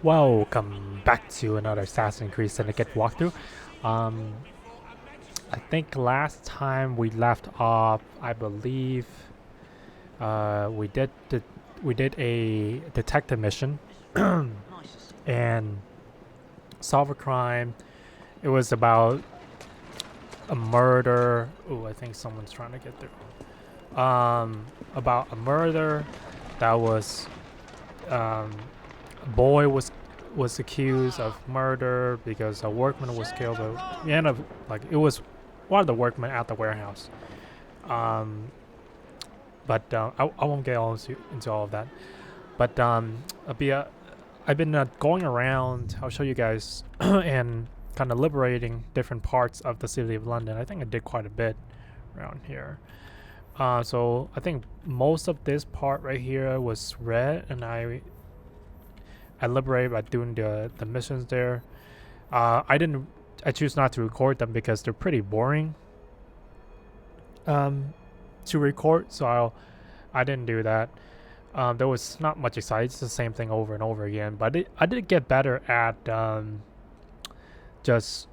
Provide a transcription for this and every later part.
Welcome back to another Assassin's Creed Syndicate walkthrough. Um, I think last time we left off, I believe, we did a detective mission and solve a crime. It was about a murder. Oh, I think someone's trying to get through. About a murder that was a boy was accused of murder because a workman was killed. We end up like it was one of the workmen at the warehouse. But I won't get into all of that. But I've been going around. I'll show you guys and kind of liberating different parts of the city of London. I think I did quite a bit around here. So I think most of this part right here was red, and I liberated by doing the missions there. I choose not to record them because they're pretty boring to record, so I didn't do that. There was not much exciting. It's the same thing over and over again, but I did get better at just,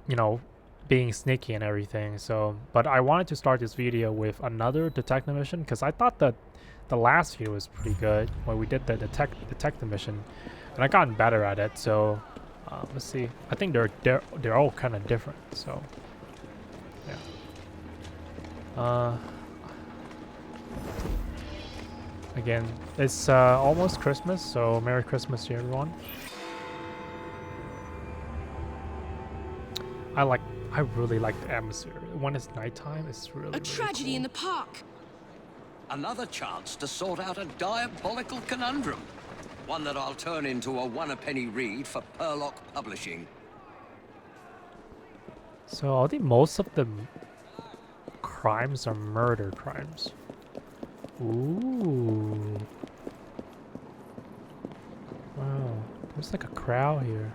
you know, being sneaky and everything. So, but I wanted to start this video with another detective mission because I thought that the last video was pretty good when we did the detective mission, and I gotten better at it. So let's see. I think they're all kind of different. So yeah. Again, it's almost Christmas, so Merry Christmas to everyone. I really like the atmosphere. When it's nighttime, it's really A tragedy cool. in the park. Another chance to sort out a diabolical conundrum. One that I'll turn into a one-a-penny read for Purlock Publishing. So I think most of the crimes are murder crimes. Ooh. Wow. There's like a crowd here.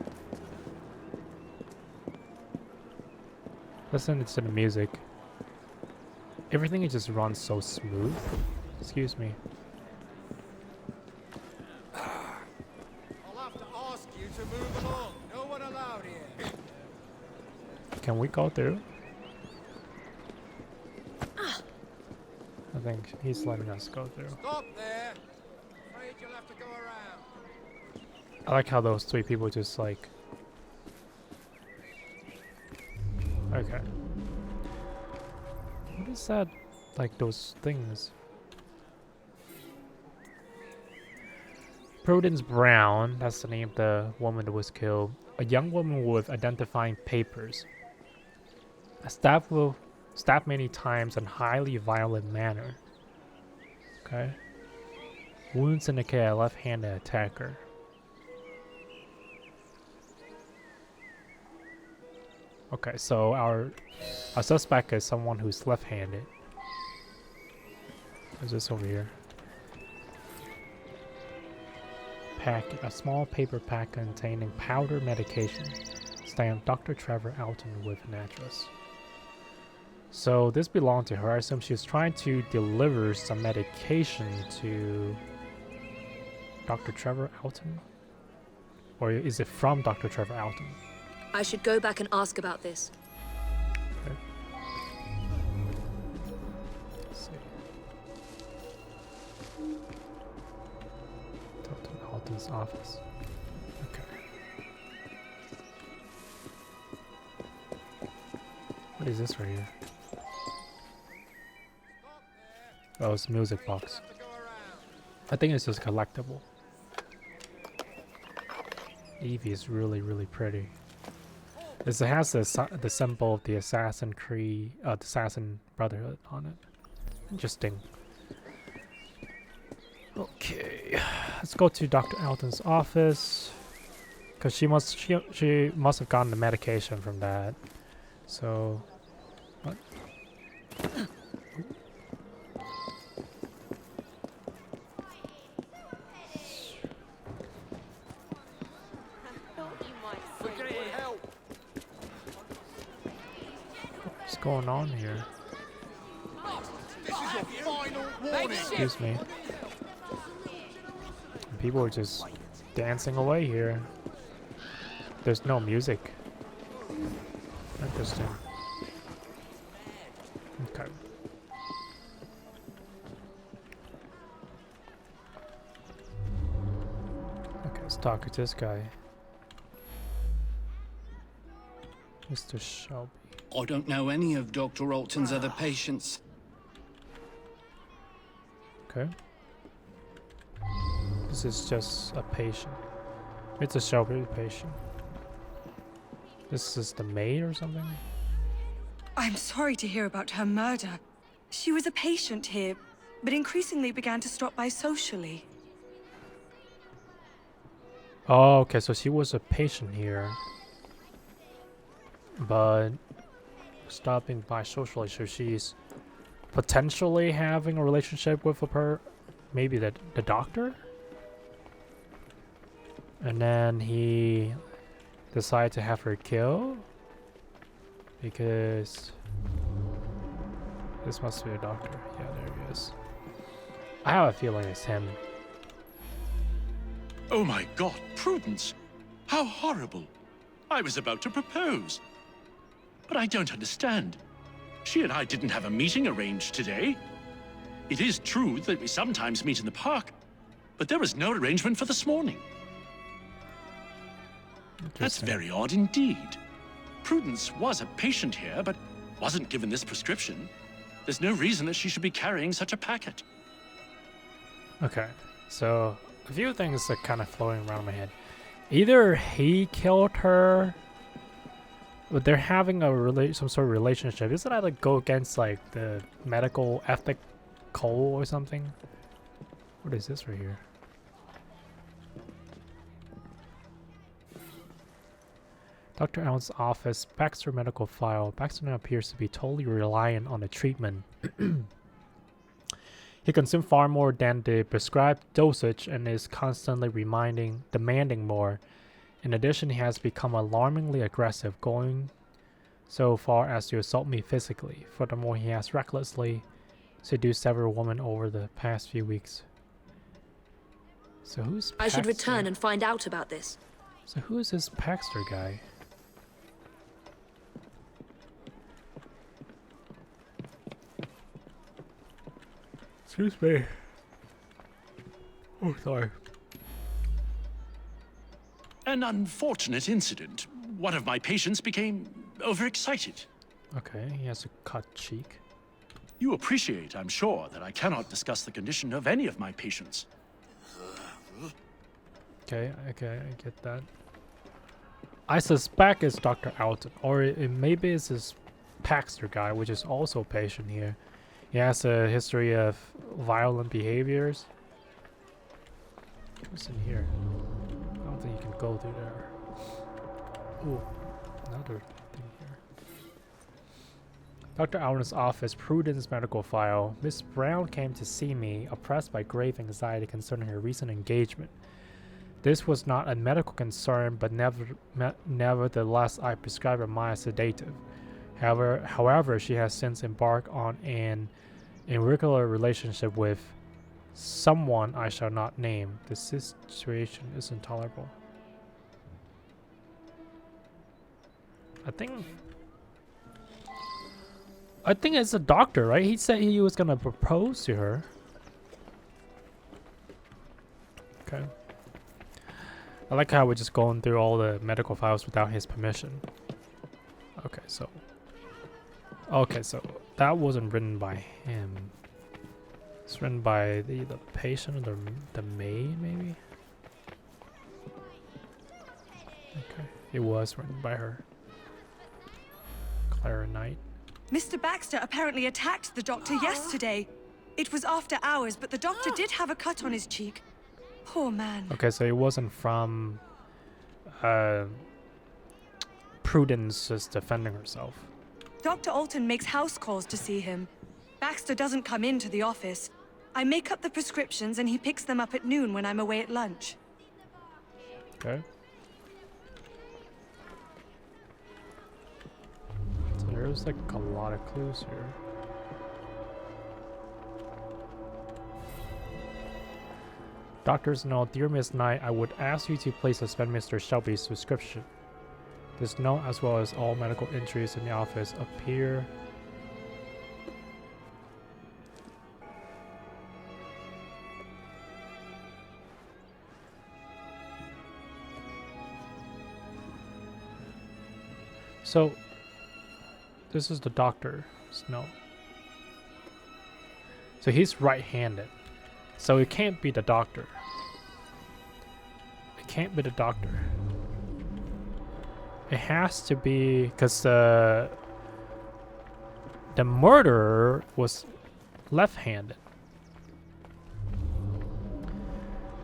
Listen to the music. Everything just runs so smooth. Excuse me. I'll have to ask you to move along. No one allowed here. Can we go through? I think he's letting us go through. Stop there. Afraid you'll have to go around. I like how those three people just like... Okay. What is that? Like those things? Prudence Brown, that's the name of the woman that was killed. A young woman with identifying papers. Stabbed many times in highly violent manner. Okay. Wounds indicate a left-handed attacker. Okay, so our suspect is someone who's left-handed. What's this over here? A small paper pack containing powder medication. Stamped Dr. Trevor Alton with an address. So this belonged to her. I assume she was trying to deliver some medication to Dr. Trevor Alton? Or is it from Dr. Trevor Alton? I should go back and ask about this. Okay. Let's see. Dr. Alton's office. Okay. What is this right here? Oh, it's a music box. I think it's just collectible. Evie is really, really pretty. It has the symbol of the Assassin Creed, the Assassin Brotherhood on it. Interesting. Okay, let's go to Dr. Alton's office, cause she must have gotten the medication from that. So, what? What's going on here? This is your final warning. Excuse me. People are just dancing away here. There's no music. Interesting. Okay. Okay, let's talk to this guy. Mr. Shelby. I don't know any of Dr. Alton's other patients. Okay. This is just a patient. It's a Shelby patient. This is the maid or something? I'm sorry to hear about her murder. She was a patient here, but increasingly began to stop by socially. Oh, okay, so she was a patient here. But stopping by socially, so she's potentially having a relationship with maybe the doctor? And then he decided to have her killed? Because this must be a doctor. Yeah, there he is. I have a feeling it's him. Oh my God, Prudence! How horrible! I was about to propose. But I don't understand. She and I didn't have a meeting arranged today. It is true that we sometimes meet in the park, but there was no arrangement for this morning. That's very odd indeed. Prudence was a patient here, but wasn't given this prescription. There's no reason that she should be carrying such a packet. Okay, so a few things are kind of floating around my head. Either he killed her, but they're having some sort of relationship. Isn't that like go against like the medical ethic code or something? What is this right here? Dr. Allen's office, Baxter medical file. Baxter now appears to be totally reliant on the treatment. He consumed far more than the prescribed dosage and is constantly demanding more. In addition, he has become alarmingly aggressive, going so far as to assault me physically. Furthermore, he has recklessly seduced several women over the past few weeks. So who's Paxter? I should return and find out about this. So who is this Paxter guy? Excuse me. Oh, sorry. An unfortunate incident. One of my patients became overexcited. Okay, he has a cut cheek. You appreciate, I'm sure, that I cannot discuss the condition of any of my patients. Okay, I get that. I suspect it's Dr. Alton, or maybe it's this Paxter guy, which is also a patient here. He has a history of violent behaviors. What's in here? I don't think you can go through there. Ooh, another thing here. Dr. Allen's office, Prudence medical file. Miss Brown came to see me, oppressed by grave anxiety concerning her recent engagement. This was not a medical concern, but nevertheless, I prescribed a mild sedative. However, she has since embarked on an irregular relationship with someone I shall not name. The situation is intolerable. I think it's a doctor, right? He said he was gonna propose to her. Okay. I like how we're just going through all the medical files without his permission. Okay, so that wasn't written by him. It's written by the patient or the maid, maybe? Okay, it was written by her. Clara Knight. Mr. Baxter apparently attacked the doctor yesterday. It was after hours, but the doctor did have a cut on his cheek. Poor man. Okay, so it wasn't from Prudence just defending herself. Dr. Alton makes house calls to see him. Baxter doesn't come into the office. I make up the prescriptions and he picks them up at noon when I'm away at lunch. Okay. So there's like a lot of clues here. Doctor's note, dear Miss Knight, I would ask you to please suspend Mr. Shelby's subscription. This note, as well as all medical entries in the office, appear. So, this is the doctor's note. So he's right-handed. So it can't be the doctor. It can't be the doctor. It has to be because the murderer was left-handed.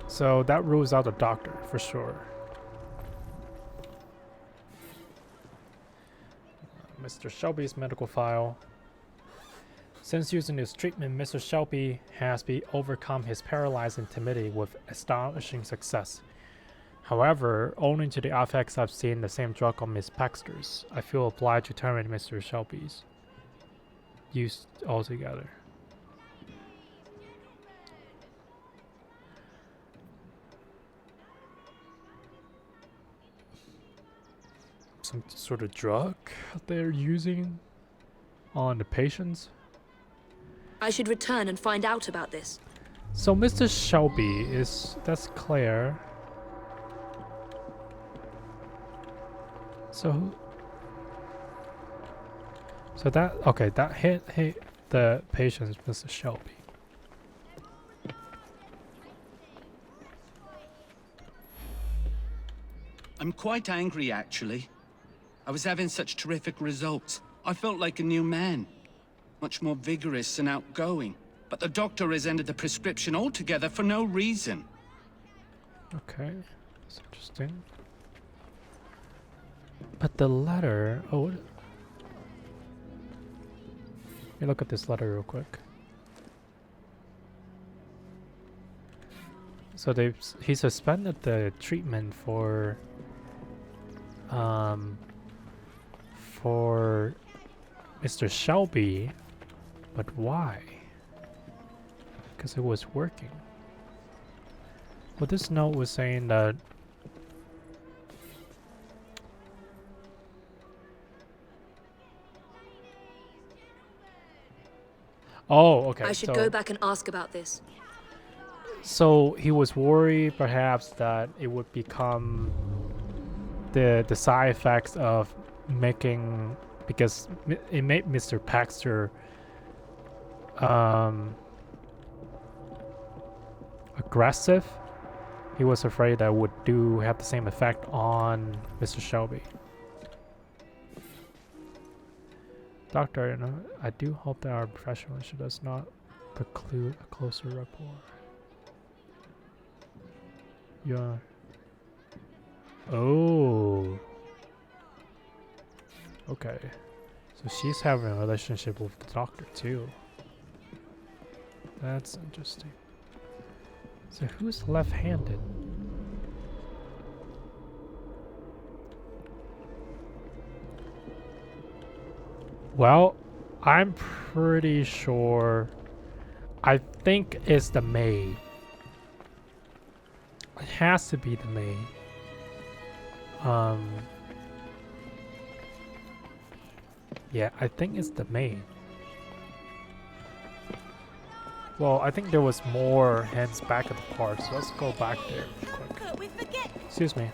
So that rules out the doctor for sure. Mr. Shelby's medical file. Since using this treatment, Mr. Shelby has overcome his paralyzing timidity with astonishing success. However, owing to the effects I've seen the same drug on Miss Paxter's, I feel obliged to terminate Mr. Shelby's use altogether. Some sort of drug they're using on the patients. I should return and find out about this. So Mr. Shelby that's Claire. So that okay, that hit the patients, Mr. Shelby. I'm quite angry, actually. I was having such terrific results. I felt like a new man. Much more vigorous and outgoing. But the doctor has ended the prescription altogether for no reason. Okay, that's interesting. But the letter... Oh, let me look at this letter real quick. So he suspended the treatment for Mr. Shelby, but why? Because it was working. Well, this note was saying that okay. I should go back and ask about this. So he was worried perhaps that it would become the side effects of making, because it made Mr. Paxter aggressive. He was afraid that would have the same effect on Mr. Shelby. Doctor, I do hope that our professional issue does not preclude a closer rapport. Yeah. Oh. Okay. So she's having a relationship with the doctor too. That's interesting. So who's left-handed? Well, I'm pretty sure. I think it's the maid. It has to be the maid. Yeah, I think it's the maid. Well, I think there was more hands back at the park, so let's go back there real quick. Excuse me.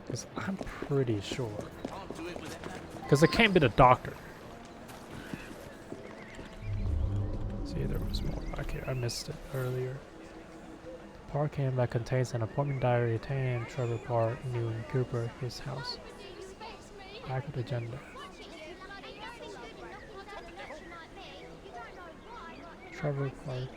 Because I'm pretty sure. Because it can't be the doctor. See, there was more back here. I missed it earlier. Park handbag contains an appointment diary attending Trevor Park, Noon, Cooper, his house. Back of the agenda. Trevor Park.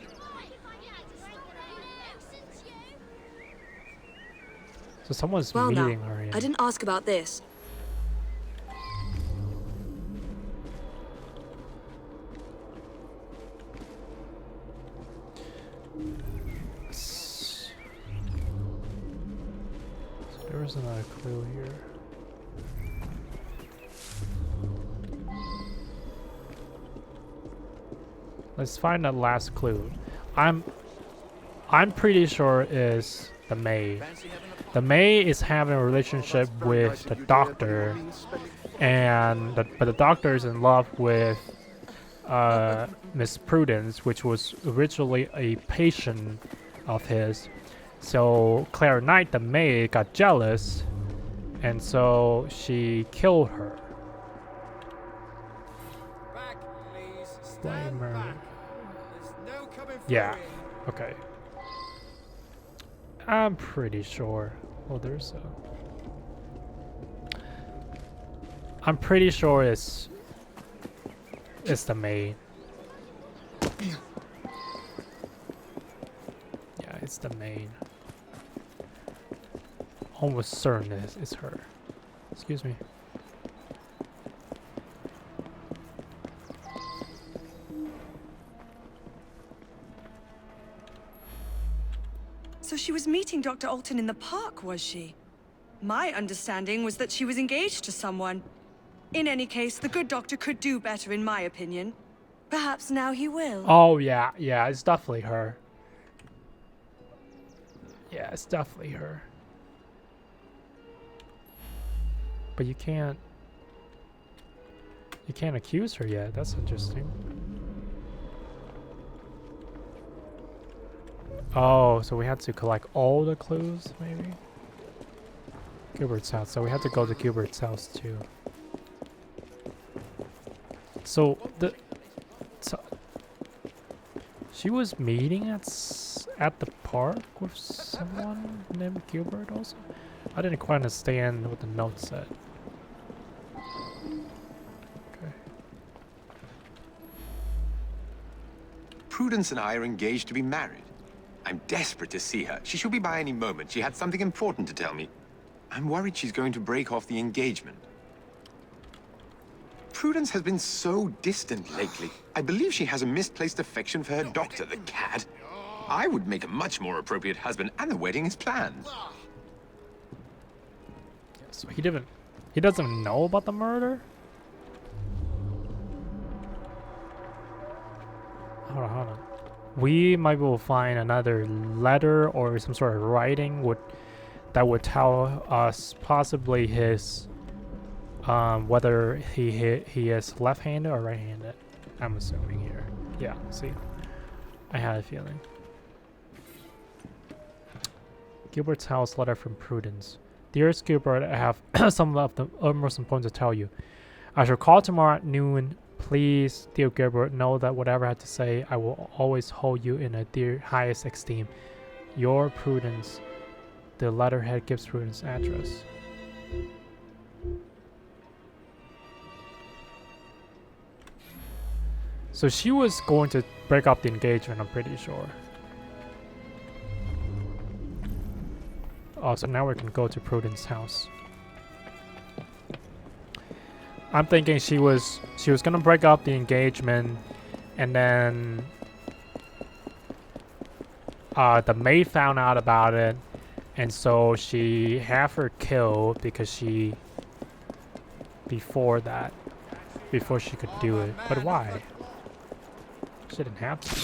So someone's Well, meeting now, her in. I didn't ask about this. So there was another clue here. Let's find that last clue. I'm pretty sure is the May. The May is having a relationship with the doctor, and but the doctor is in love with Miss Prudence, which was originally a patient of his. So Claire Knight, the May, got jealous, and so she killed her. Back, please. Stand Blamer. back. There's no coming through Yeah. here. Okay. I'm pretty sure. Oh, there's a. I'm pretty sure it's the maid. Yeah, it's the maid. Almost certain it's her. Excuse me. So she was meeting Dr. Alton in the park, was she? My understanding was that she was engaged to someone. In any case, the good doctor could do better, in my opinion. Perhaps now he will. Oh yeah, yeah, it's definitely her. Yeah, it's definitely her. But you can't accuse her yet. That's interesting. Oh, so we had to collect all the clues, maybe? Gilbert's house. So we had to go to Gilbert's house too. So she was meeting at the park with someone named Gilbert also? I didn't quite understand what the note said. Okay. Prudence and I are engaged to be married. I'm desperate to see her. She should be by any moment. She had something important to tell me. I'm worried she's going to break off the engagement. Prudence has been so distant lately. I believe she has a misplaced affection for her doctor, the cad. I would make a much more appropriate husband, and the wedding is planned. So he doesn't know about the murder? Hold on. We might be able to find another letter or some sort of writing that would tell us possibly his whether he is left-handed or right-handed. I'm assuming here. Yeah, see. I had a feeling. Gilbert's house letter from Prudence. Dearest Gilbert, I have some of the utmost importance to tell you. I shall call tomorrow at noon. Please, dear Gilbert, know that whatever I have to say, I will always hold you in a highest esteem. Your Prudence. The letterhead gives Prudence address. So she was going to break up the engagement, I'm pretty sure. Oh, so now we can go to Prudence's house. I'm thinking she was gonna break up the engagement, and then the maid found out about it, and so she had her killed because before she could do it. But why? She didn't have to.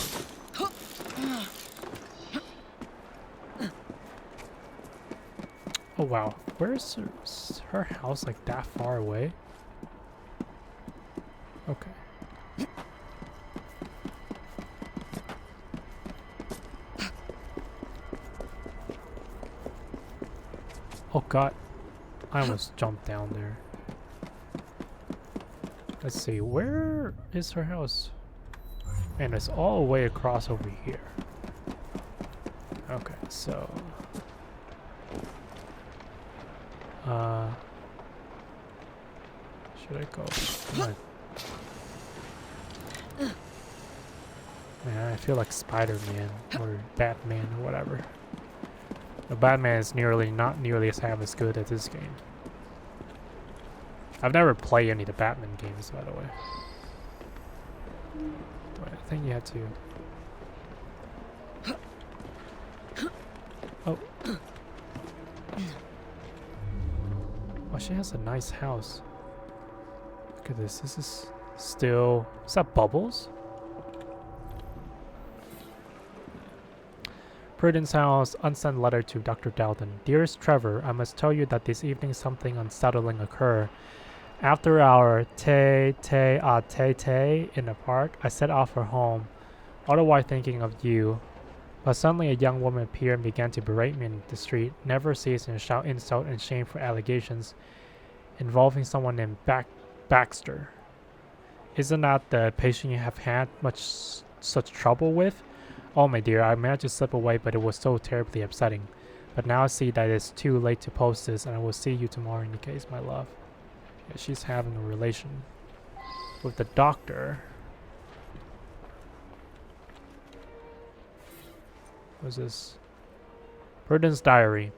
Oh wow, where's her house like that far away? Okay. Oh god, I almost jumped down there. Let's see, where is her house? Man, it's all the way across over here. Okay, so should I go? Man, I feel like Spider-Man or Batman or whatever. The Batman is not nearly as good as this game. I've never played any of the Batman games, by the way. But I think you had to. Oh. Oh, she has a nice house. Look at this. This is still. Is that Bubbles? Prudence House, unsent letter to Dr. Dalton. Dearest Trevor, I must tell you that this evening something unsettling occurred. After our te in the park, I set off for home, otherwise thinking of you. But suddenly a young woman appeared and began to berate me in the street, never ceasing to shout insult and shameful allegations involving someone named Baxter. Isn't that the patient you have had such trouble with? Oh my dear, I managed to slip away, but it was so terribly upsetting. But now I see that it's too late to post this, and I will see you tomorrow in the case, my love. Yeah, she's having a relation with the doctor. What's this? Prudence Diary.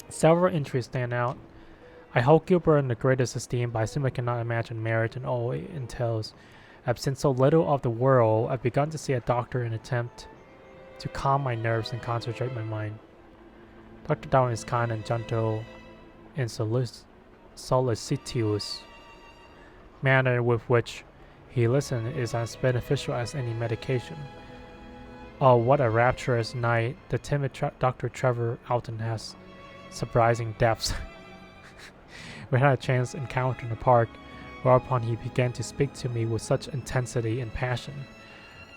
Several entries stand out. I hold Gilbert in the greatest esteem, but I simply cannot imagine marriage and all it entails. I've seen so little of the world, I've begun to see a doctor in an attempt to calm my nerves and concentrate my mind. Dr. Down is kind and gentle and solicitous. Manner with which he listens is as beneficial as any medication. Oh, what a rapturous night the timid Dr. Trevor Alton has. Surprising depths. We had a chance encounter in the park, whereupon he began to speak to me with such intensity and passion.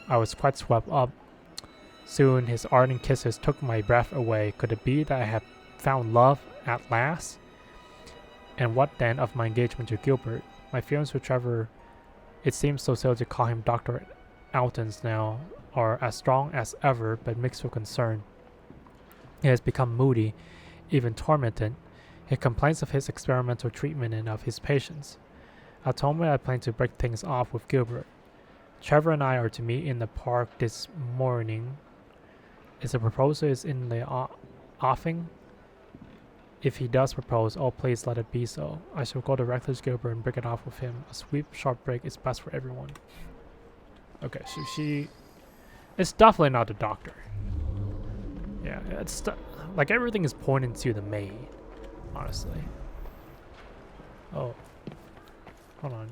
I was quite swept up. Soon his ardent kisses took my breath away. Could it be that I had found love at last? And what then of my engagement to Gilbert? My feelings for Trevor, it seems so silly to call him Dr. Alton's now, are as strong as ever, but mixed with concern. He has become moody, even tormented. He complains of his experimental treatment and of his patients. I told him I plan to break things off with Gilbert. Trevor and I are to meet in the park this morning. Is the proposal is in the offing? If he does propose, oh please let it be so. I shall go directly to Gilbert and break it off with him. A sweet, sharp break is best for everyone. Okay, so she... It's definitely not the doctor. Yeah, it's... like everything is pointing to the maid. Honestly. Oh. Hold on.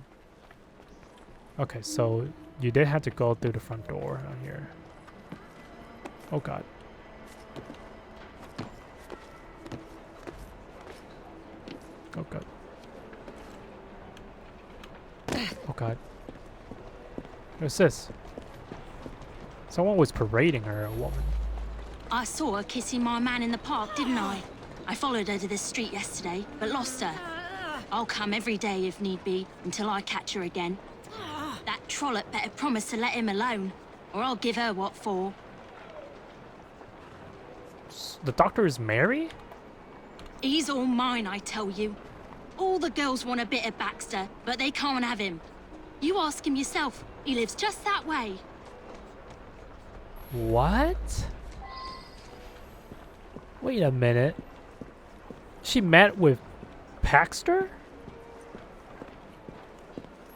Okay, so you did have to go through the front door out here. Oh god. Oh god. Oh god. What's this? Someone was parading her, a woman. I saw her kissing my man in the park, didn't I? I followed her to this street yesterday, but lost her. I'll come every day if need be, until I catch her again. That trollop better promise to let him alone, or I'll give her what for. The doctor is Mary? He's all mine, I tell you. All the girls want a bit of Baxter, but they can't have him. You ask him yourself. He lives just that way. What? Wait a minute. She met with Baxter?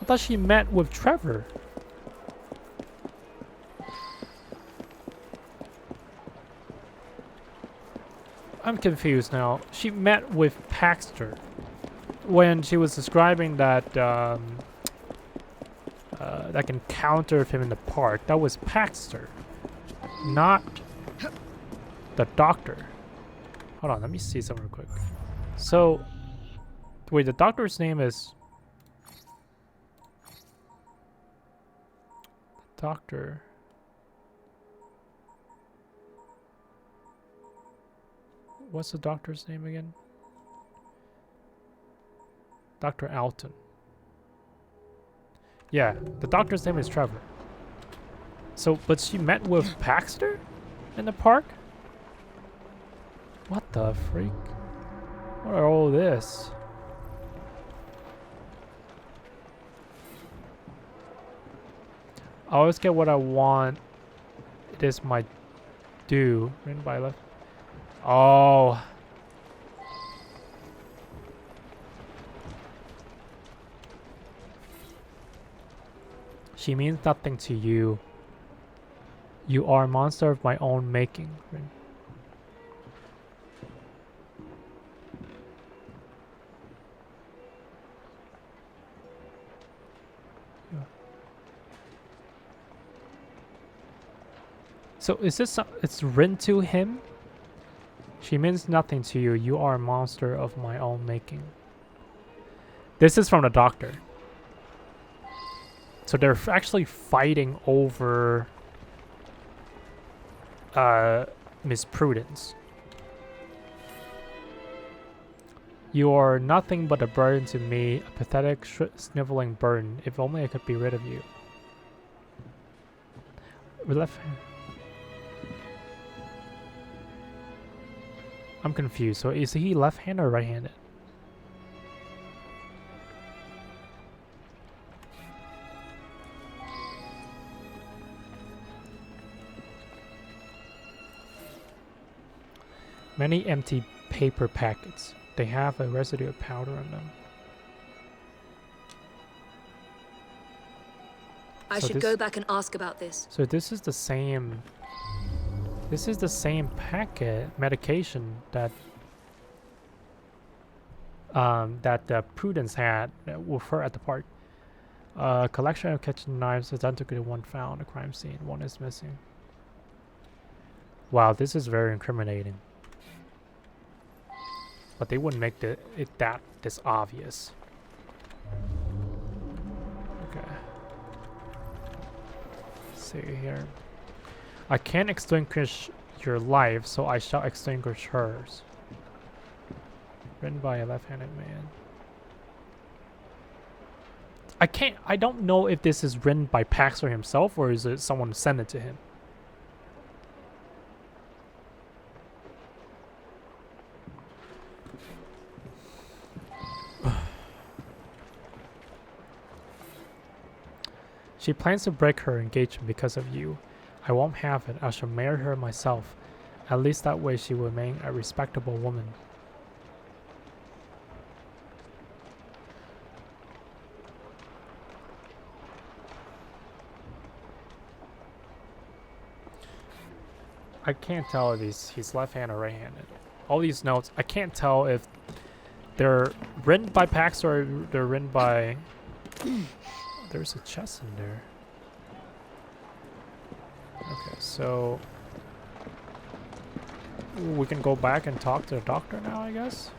I thought she met with Trevor. I'm confused now. She met with Baxter when she was describing that that encounter of him in the park. That was Baxter, not the doctor. Hold on, let me see something real quick. So, wait, the doctor's name is... Doctor... What's the doctor's name again? Dr. Alton. Yeah, the doctor's name is Trevor. So, but she met with Baxter in the park? What the freak? What are all this? I always get what I want. It is my due. Written by left. Oh. She means nothing to you. You are a monster of my own making. So is this it's written to him? She means nothing to you. You are a monster of my own making. This is from the doctor. So they're actually fighting over Miss Prudence. You are nothing but a burden to me, a pathetic, sniveling burden. If only I could be rid of you. With left hand. I'm confused. So is he left-handed or right-handed? Many empty paper packets. They have a residue of powder on them. I should go back and ask about this. So this is the same. This is the same packet medication that Prudence had with her at the park. A collection of kitchen knives, identical to one found at the crime scene. One is missing. Wow, this is very incriminating. But they wouldn't make it this obvious. Okay. Let's see here. I can't extinguish your life, so I shall extinguish hers. Written by a left-handed man. I don't know if this is written by Paxter himself or is it someone sent it to him. She plans to break her engagement because of you. I won't have it. I shall marry her myself. At least that way she will remain a respectable woman. I can't tell if he's left-handed or right-handed. All these notes, I can't tell if they're written by Pax or they're written by... There's a chest in there. Okay, so... we can go back and talk to the doctor now, I guess?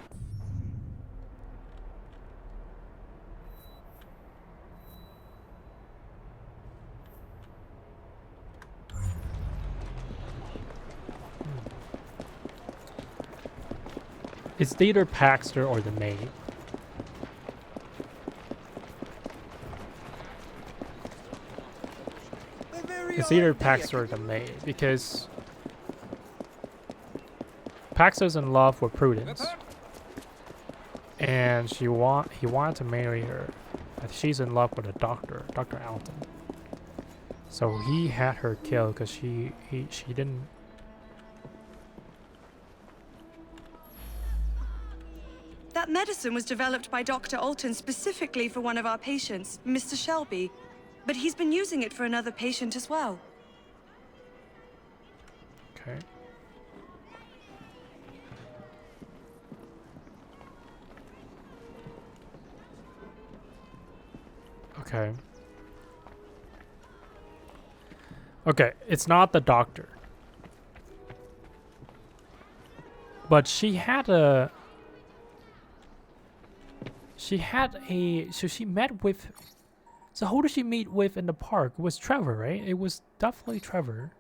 It's either Paxter or the maid. It's either Paxter or the maid, because Paxter's in love with Prudence, and he wanted to marry her, but she's in love with a doctor, Dr. Alton. So he had her killed because she didn't. That medicine was developed by Dr. Alton specifically for one of our patients, Mr. Shelby. But he's been using it for another patient as well. Okay. Okay. Okay, it's not the doctor. But she had a... So she met with... So who did she meet with in the park? It was Trevor, right? It was definitely Trevor.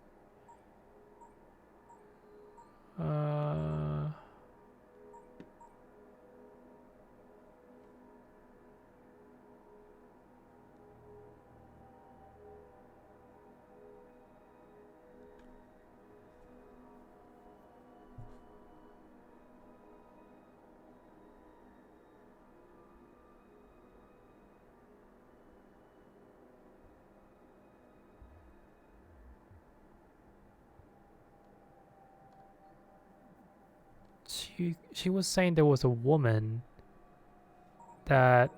She was saying there was a woman that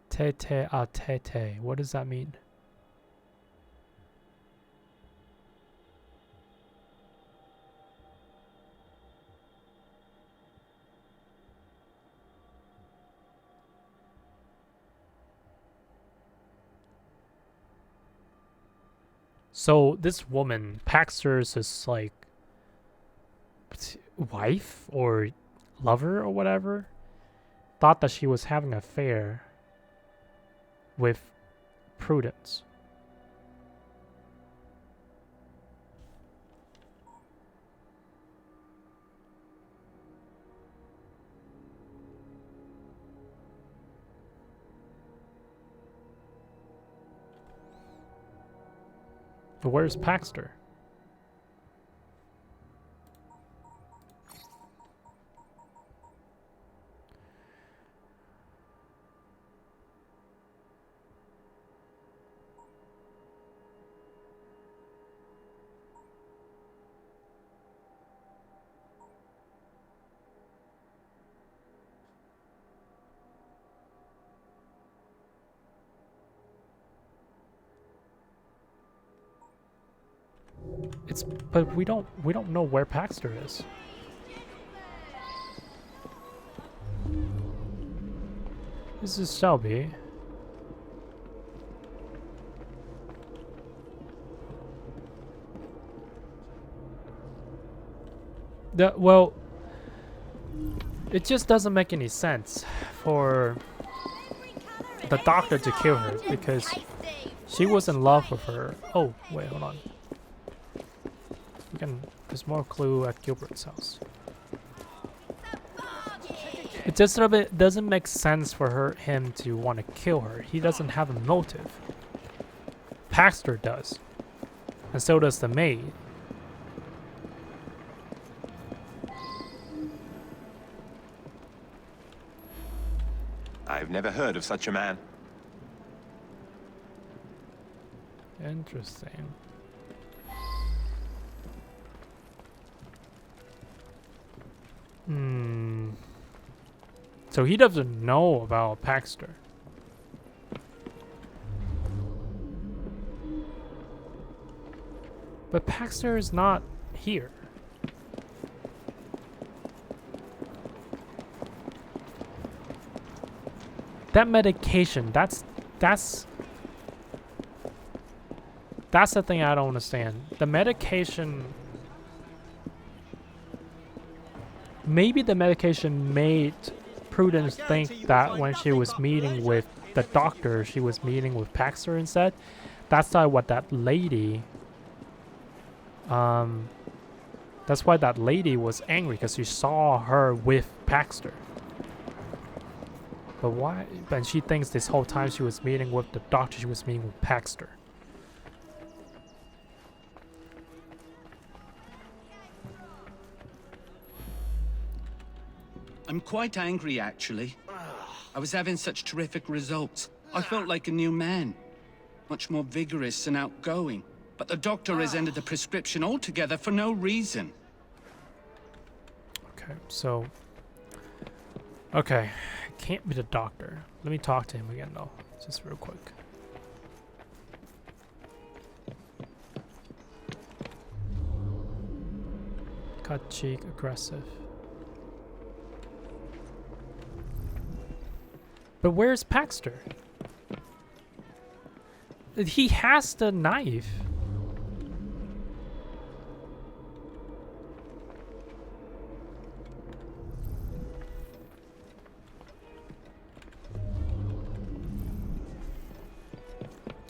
Tete a Tete. What does that mean? So this woman, Paxter's is like wife or lover or whatever, thought that she was having an affair with Prudence. But where's Paxter? But we don't know where Paxter is. This is Shelby. Well, it just doesn't make any sense for the doctor to kill her because she was in love with her. Oh, wait, hold on. There's more clue at Gilbert's house. It just doesn't make sense for him to want to kill her. He doesn't have a motive. Paxter does. And so does the maid. I've never heard of such a man. Interesting. So he doesn't know about Paxter. But Paxter is not here. That medication, that's the thing I don't understand. The medication, maybe the medication made Prudence think that when she was meeting with the doctor, she was meeting with Paxter instead. That's not what that lady, that's why that lady was angry, because she saw her with Paxter. But why? But she thinks this whole time she was meeting with the doctor, she was meeting with Paxter. I'm quite angry, actually. I was having such terrific results. I felt like a new man. Much more vigorous and outgoing. But the doctor has ended the prescription altogether for no reason. Okay, so... Okay, can't be the doctor. Let me talk to him again, though. Just real quick. Cut cheek, aggressive. But where's Paxter? He has the knife.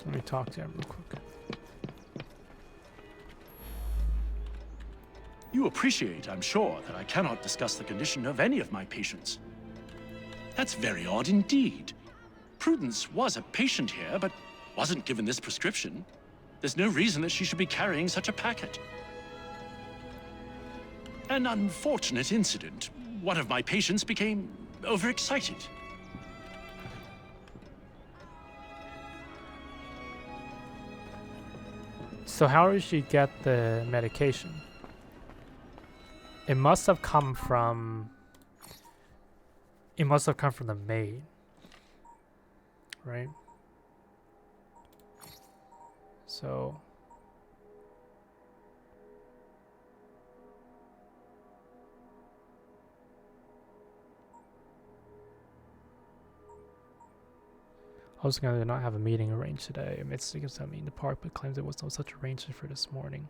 Let me talk to him real quick. You appreciate, I'm sure, that I cannot discuss the condition of any of my patients. That's very odd indeed. Prudence was a patient here, but wasn't given this prescription. There's no reason that she should be carrying such a packet. An unfortunate incident. One of my patients became overexcited. So how did she get the medication? It must have come from... It must have come from the maid. Right? So... Oscar did not have a meeting arranged today. Amidst the assembly in the park, but claims there was no such arrangement for this morning.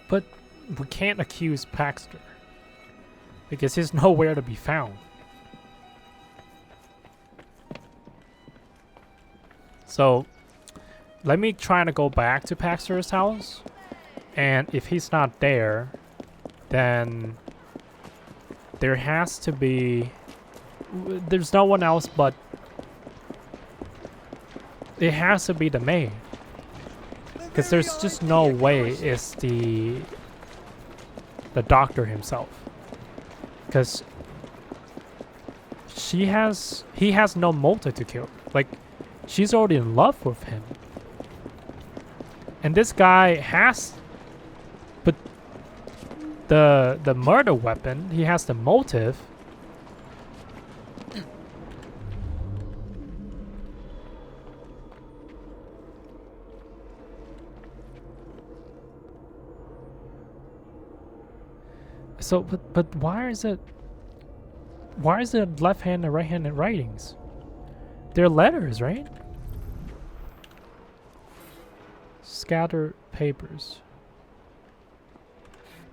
But we can't accuse Paxter because he's nowhere to be found. So let me try to go back to Paxter's house, and if he's not there, then there has to be... There's no one else, but it has to be the maid. Because there's just no way it's the doctor himself. Because he has no motive to kill. Like, she's already in love with him. And this guy has... But the murder weapon, he has the motive. So, but why is it left hand and right handed writings? They're letters, right? Scattered papers.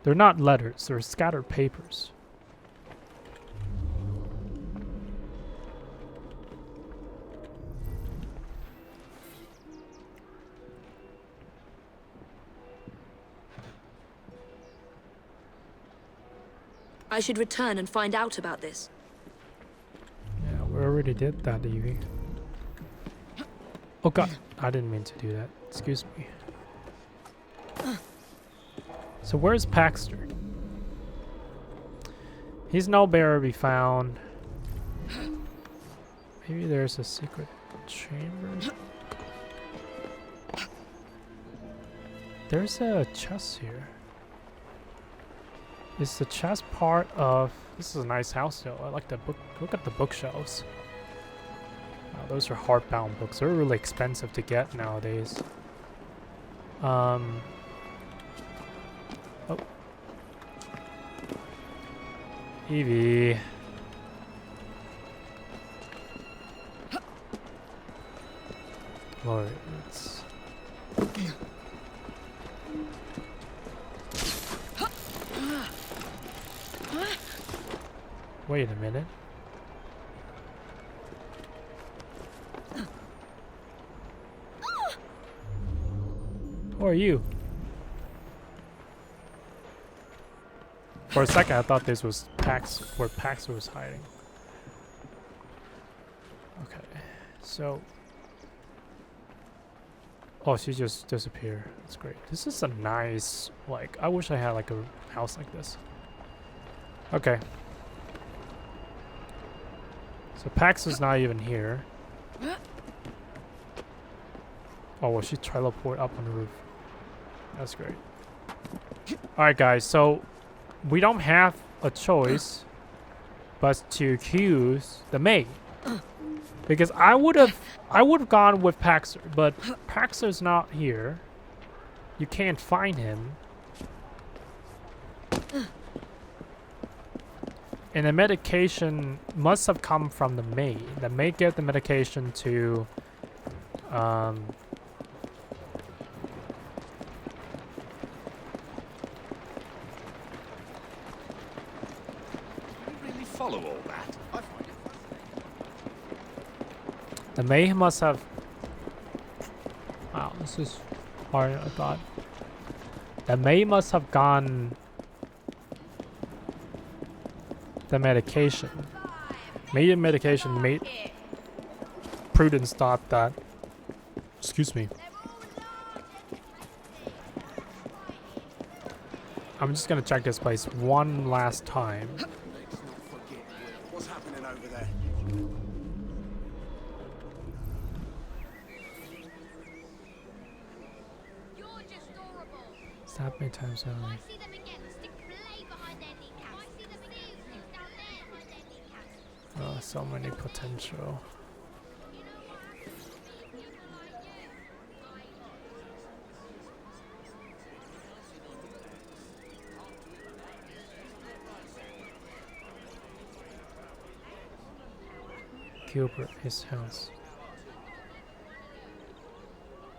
They're not letters, they're scattered papers. I should return and find out about this. Yeah, we already did that, Evie. Oh god, I didn't mean to do that. Excuse me. So where's Paxter? He's nowhere to be found. Maybe there's a secret chamber. There's a chest here. Is the chest part of... This is a nice house though. I like the book. Look at the bookshelves. Those are hardbound books. They're really expensive to get nowadays. Oh. Evie. Lord, it's... Wait a minute. Who are you? For a second, I thought this was where Paxter was hiding. Okay, so... Oh, she just disappeared. That's great. This is a nice, like, I wish I had like a house like this. Okay. So Paxter's not even here. Oh, well, she teleported up on the roof. That's great. Alright, guys, so we don't have a choice but to accuse the maid. Because I would have gone with Paxter, but Paxter's not here. You can't find him. And the medication must have come from the maid. The maid gave the medication to follow all that. The May must have... Wow, this is harder than I thought. The May must have gone... the medication. Maybe the medication made... Prudence thought that... Excuse me. I'm just gonna check this place one last time. Let's not forget what's happening over there. Stop me times only. Oh, so many potential. Gilbert, his house.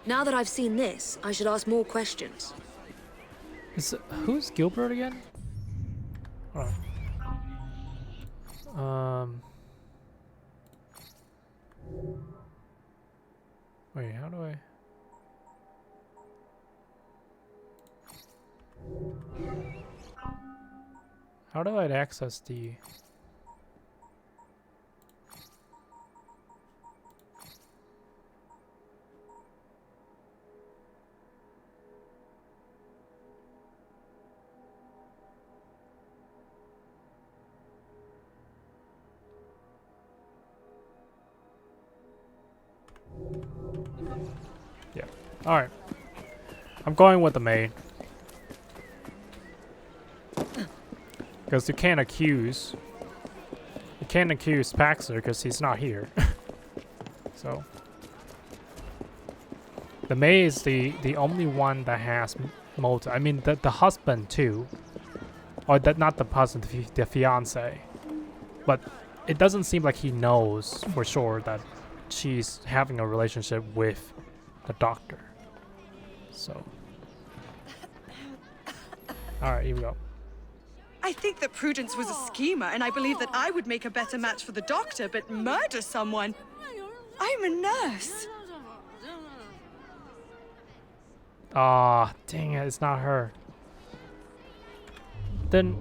Now that I've seen this, I should ask more questions. Who's Gilbert again? Hold on. Wait, how do I? How do I access the? Yeah. All right. I'm going with the maid. Because you can't accuse Paxter because he's not here. So the maid is the only one that has motive. I mean the husband too. Or that not the husband, the fiance. But it doesn't seem like he knows for sure that she's having a relationship with the doctor. So alright, here we go. I think that Prudence was a schemer, and I believe that I would make a better match for the doctor, but murder someone? I'm a nurse. Ah, dang it, it's not her. Then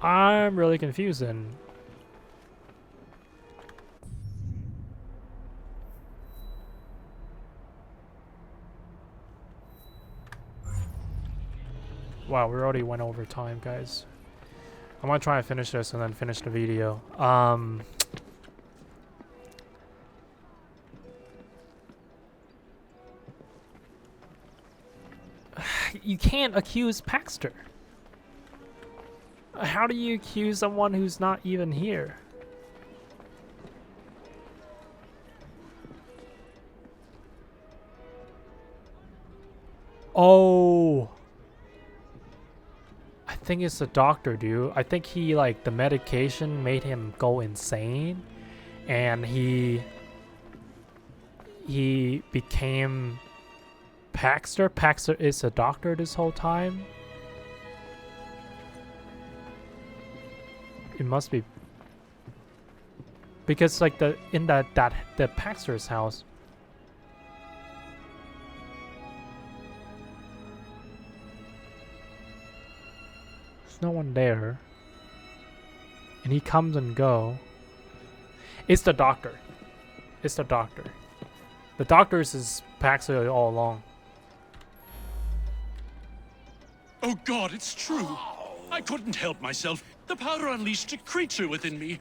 I'm really confused then. Wow, we already went over time, guys. I'm gonna try and finish this and then finish the video. You can't accuse Paxter. How do you accuse someone who's not even here? Oh. I think it's the doctor, dude. I think he, like, the medication made him go insane. And he became Paxter. Paxter is a doctor this whole time. It must be. Because, like, the Paxter's house. No one there, and he comes and go. It's the doctor. It's the doctor. The doctor is Paxter all along. Oh God, it's true. I couldn't help myself. The powder unleashed a creature within me.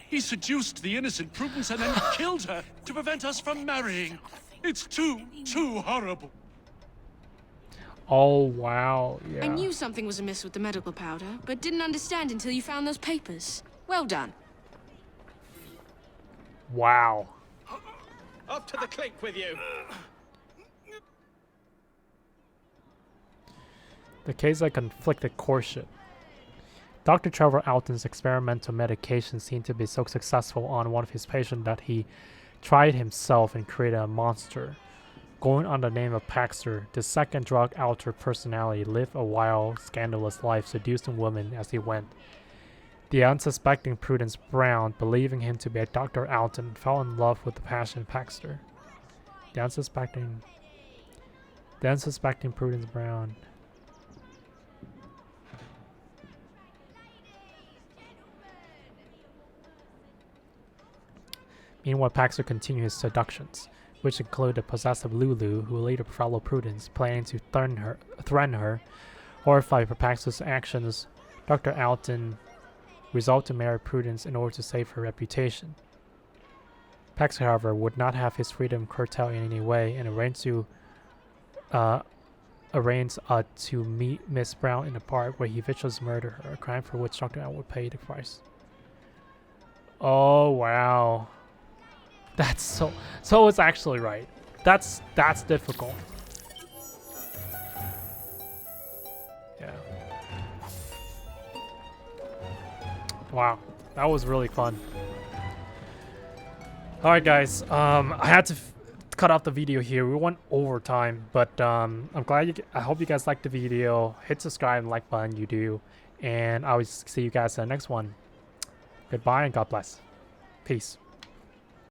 He seduced the innocent Prudence and then killed her to prevent us from marrying. It's too horrible. Oh, wow, yeah. I knew something was amiss with the medical powder, but didn't understand until you found those papers. Well done. Wow. Up to the clink with you. The case of conflicted courtship. Dr. Trevor Alton's experimental medication seemed to be so successful on one of his patients that he tried himself and created a monster. Going under the name of Paxter, the second drug-altered personality lived a wild, scandalous life, seducing women as he went. The unsuspecting Prudence Brown, believing him to be a Dr. Alton, fell in love with the passionate Paxter. The unsuspecting Prudence Brown. Meanwhile, Paxter continued his seductions, which included possessive Lulu, who later followed Prudence, planning to threaten her. Horrified by Paxter's actions, Dr. Alton resolved to marry Prudence in order to save her reputation. Paxter, however, would not have his freedom curtailed in any way and arranged to meet Miss Brown in the park, where he viciously murdered her, a crime for which Dr. Alton would pay the price. Oh wow. That's so it's actually right. That's difficult. Yeah. Wow. That was really fun. Alright guys, I had to cut off the video here. We went over time, but I'm glad I hope you guys liked the video. Hit subscribe and like button, you do. And I will see you guys in the next one. Goodbye and God bless. Peace.